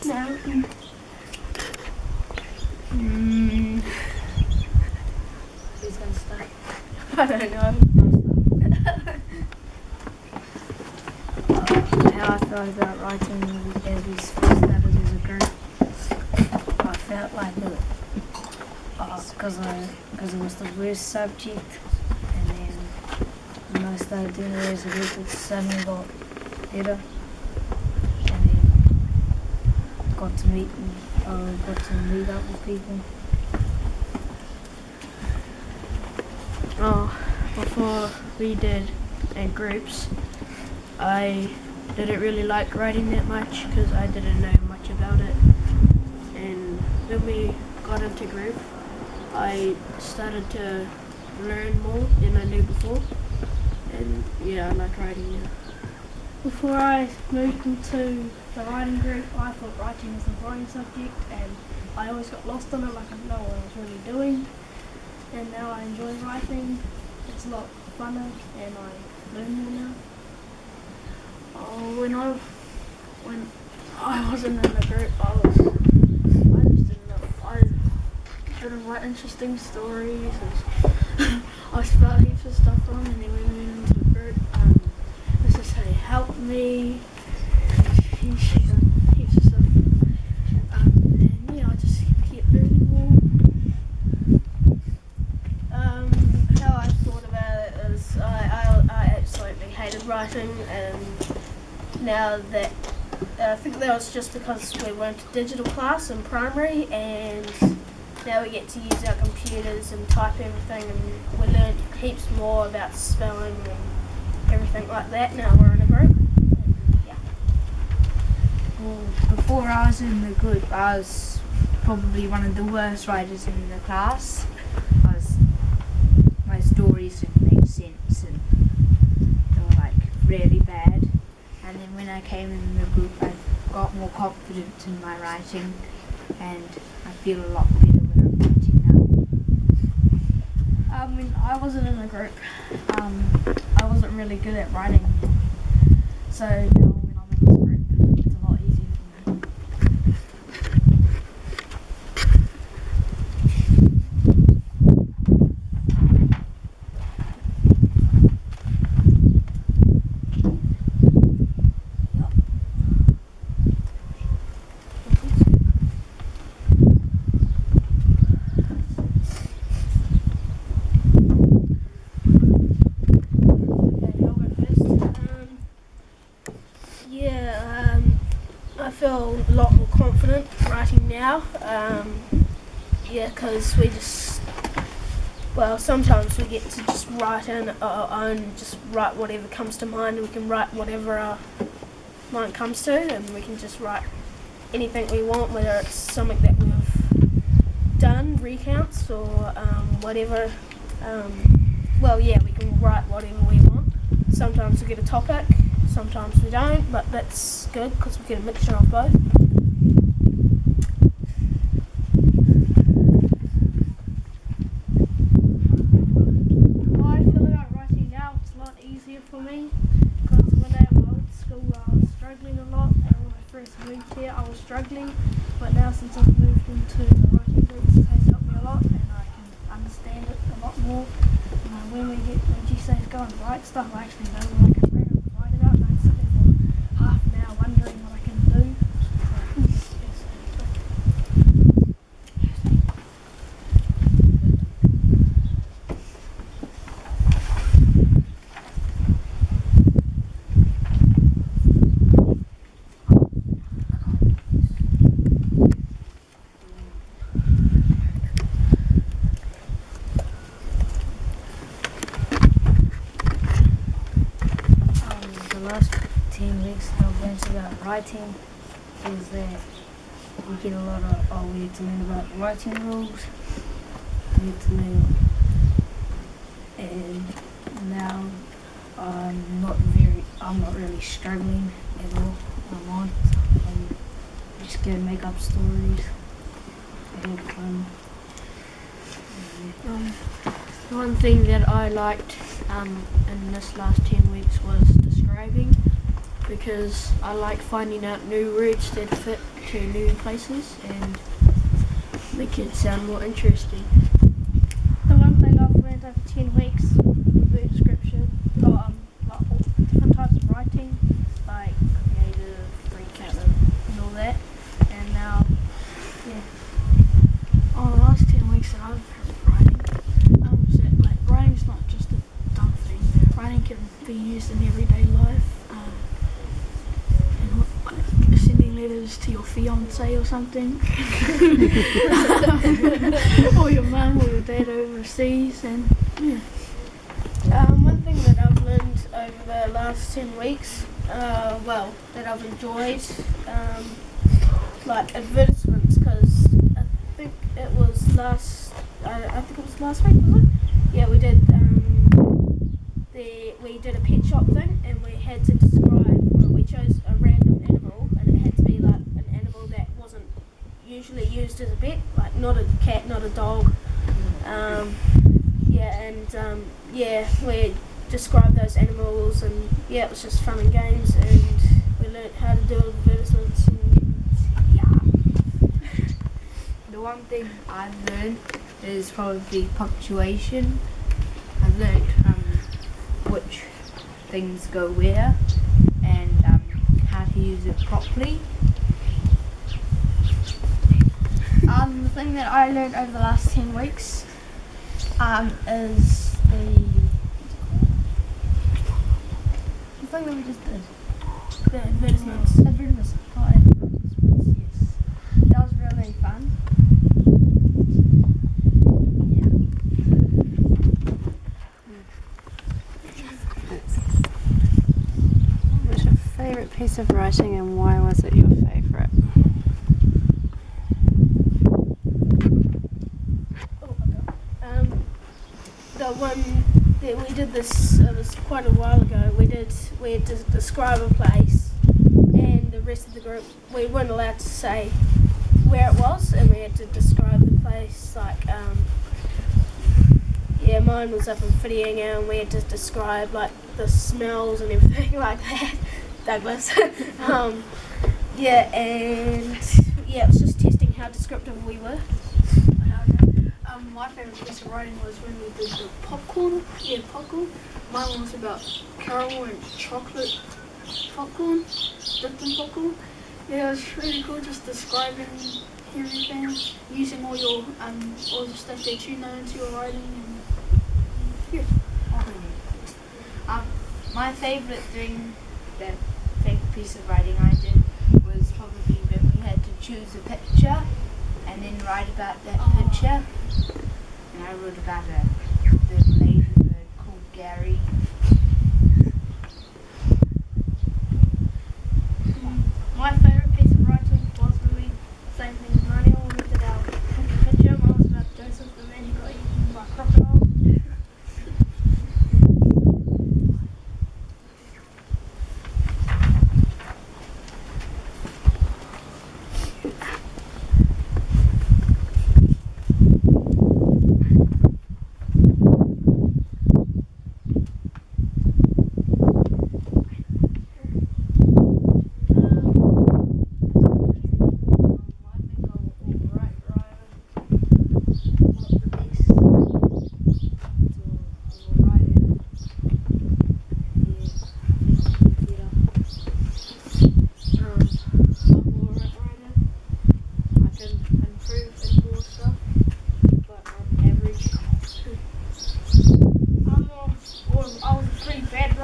No. Who's going to start? I don't know. How I felt about writing as we first started as a group. I felt like it because it was the worst subject, and then when I started doing it as a group, it suddenly got better, and then got to meet up with people. Before we did in groups, I didn't really like writing that much because I didn't know much about it. And when we got into group, I started to learn more than I knew before. And yeah, I like writing now. Before I moved into the writing group, I thought writing was a boring subject and I always got lost in it, like I didn't know what I was really doing. And now I enjoy writing. It's a lot funner and I learn more now. When I wasn't in the group, I just didn't know. I didn't write interesting stories. And I spelled heaps of stuff wrong, and then when we went into the group, Mrs. Say helped me. She done heaps of stuff. And yeah, I just kept learning more. How I thought about it is I absolutely hated writing, and now that I think that was just because we went to digital class in primary, and now we get to use our computers and type everything, and we learn heaps more about spelling and everything like that. Now we're in a group. Yeah. Well, before I was in the group, I was probably one of the worst writers in the class. My stories didn't make sense and they were like really bad. And then when I came in the group, I got more confident in my writing, and I feel a lot better when I'm writing now. When I wasn't in a group, I wasn't really good at writing. So now when I'm in this group, it's a lot easier for me. I feel a lot more confident writing now. Because we just, sometimes we get to just write in our own, just write whatever comes to mind. We can write whatever our mind comes to, and we can just write anything we want, whether it's something that we've done, recounts, or whatever. We can write whatever we want. Sometimes we get a topic, sometimes we don't, but that's good because we get a mixture of both. I feel about writing now, it's a lot easier for me because when I was old school I was struggling a lot, and when I first moved here I was struggling, but now since I've moved into the writing groups it has helped me a lot and I can understand it a lot more. When she says go and write stuff, I actually know what I can read and write it out, and I sit there for half an hour wondering what I can do. The last 10 weeks that I've learned about writing is that we get a lot of, we get to learn about writing rules, we get to learn, and now I'm not really struggling at all. I'm just gonna make up stories and have fun. The one thing that I liked in this last 10 weeks was describing. because I like finding out new routes that fit to new places and make it sound more interesting. The one thing I've learned over 10 weeks would be description, like all different types of writing, like creative, recap, and all that. And now, yeah. Oh, the last 10 weeks that I've heard writing, is that like writing's not just a dumb thing. Writing can be used in everyday life. And like sending letters to your fiance or something, or your mum or your dad overseas, and yeah. One thing that I've learned over the last 10 weeks, that I've enjoyed, like advertisements, because I think it was last week, was it? Yeah, we did. We did a pet shop thing, and we had to describe. Well, we chose a random animal, and it had to be like an animal that wasn't usually used as a pet, like not a cat, not a dog. We described those animals, and yeah, it was just fun and games, and we learnt how to do advertisements. And yeah. The one thing I've learned is probably punctuation. I've learned which things go where and how to use it properly. The thing that I learned over the last 10 weeks is the thing that we just did. The advertisements. Advertisements. Oh, advertisements, yes. That was really fun. What's your favourite piece of writing and why was it your favourite? The one that we did this, it was quite a while ago. We had to describe a place, and the rest of the group, we weren't allowed to say where it was, and we had to describe the place. Like, mine was up in Whitianga, and we had to describe like the smells and everything like that. Douglas. It was just testing how descriptive we were. My favourite piece of writing was when we did the popcorn. Yeah, popcorn. Mine was about caramel and chocolate popcorn, dipped in popcorn. Yeah, it was really cool just describing everything, using all the stuff that you know into your writing, and yeah. My favourite piece of writing I did was probably when we had to choose a picture and then write about that picture. And I wrote about the ladybird called Gary. My favourite piece of writing was when we, same thing as Narnia, when we did our picture. Mine was about Joseph, the man who got eaten by a crocodile.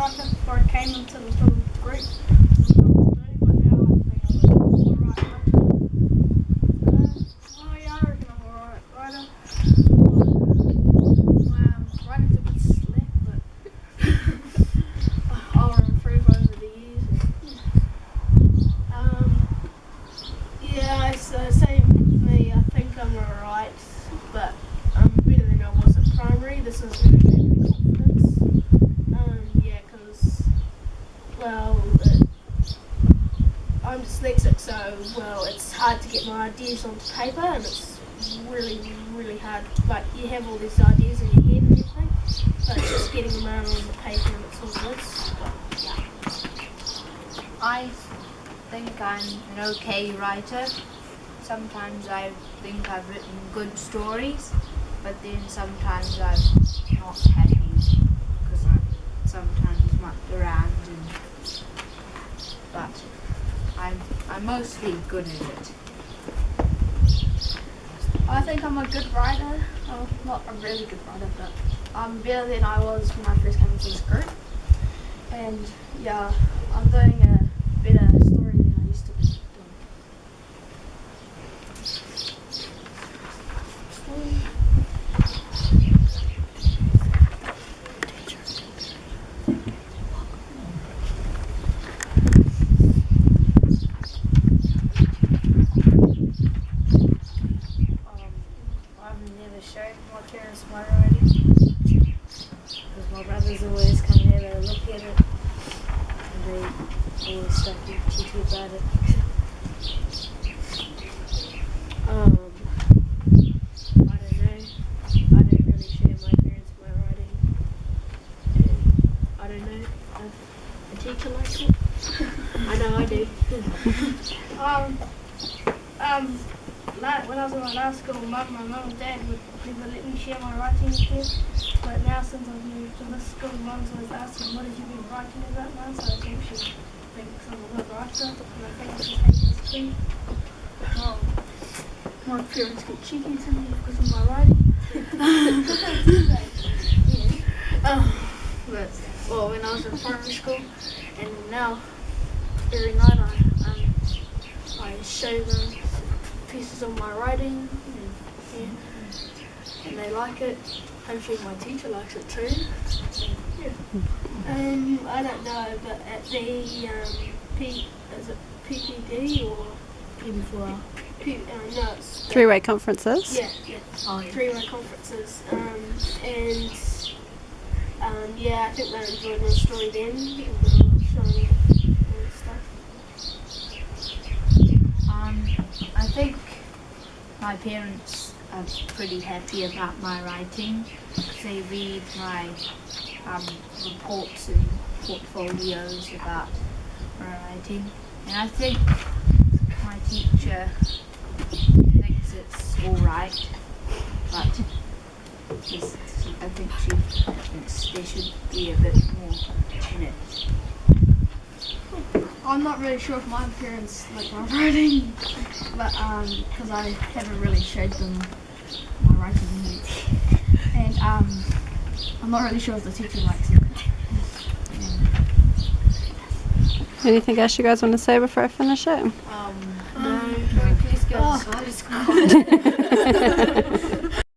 Before I came into this little group. But now I think I'm alright I reckon I'm alright writer. My writing's a bit slack, but I'll improve over the years. Same with me. I think I'm alright, but I'm better than I was at primary. This is really gave me confidence. I'm dyslexic, so it's hard to get my ideas onto paper, and it's really, really hard. Like, you have all these ideas in your head and everything, but it's just getting them out on the paper, and it's all this. But, yeah. I think I'm an okay writer. Sometimes I think I've written good stories, but then sometimes I'm not happy because I'm sometimes mucked around. But I'm mostly good at it. I think I'm a good writer. Oh, not a really good writer, but I'm better than I was when I first came into this group. And yeah, I'm doing a better story than I used to be doing. I've never shown my parents my writing because my brothers always come here to look at it and they always start to teach me about it. I don't know. I don't really show my parents my writing. And I don't know if a teacher likes it. I know I do. When I was in my last school, my mum and dad would never let me share my writing with them. But now since I've moved to this school, mum's always asking, what have you been writing about now? So I think she thinks I'm a good writer, and I think I should take this too. My parents get cheeky to me because of my writing. Well, when I was in primary school, and now every night I show them pieces of my writing, and they like it. Hopefully my teacher likes it too. I don't know, but at the is it PPD or P4R. no, it's Three-way conferences. yeah, Oh, yeah. three-way conferences, yeah, I think they enjoyed my story then, and they were showing it and stuff. I think my parents are pretty happy about my writing. They read my reports and portfolios about my writing, and I think my teacher thinks it's all right, but I think she thinks there should be a bit more in it. I'm not really sure if my parents like my writing, but because I haven't really showed them my writing yet. And I'm not really sure if the teacher likes it. Anything else you guys want to say before I finish it? No, please go to school.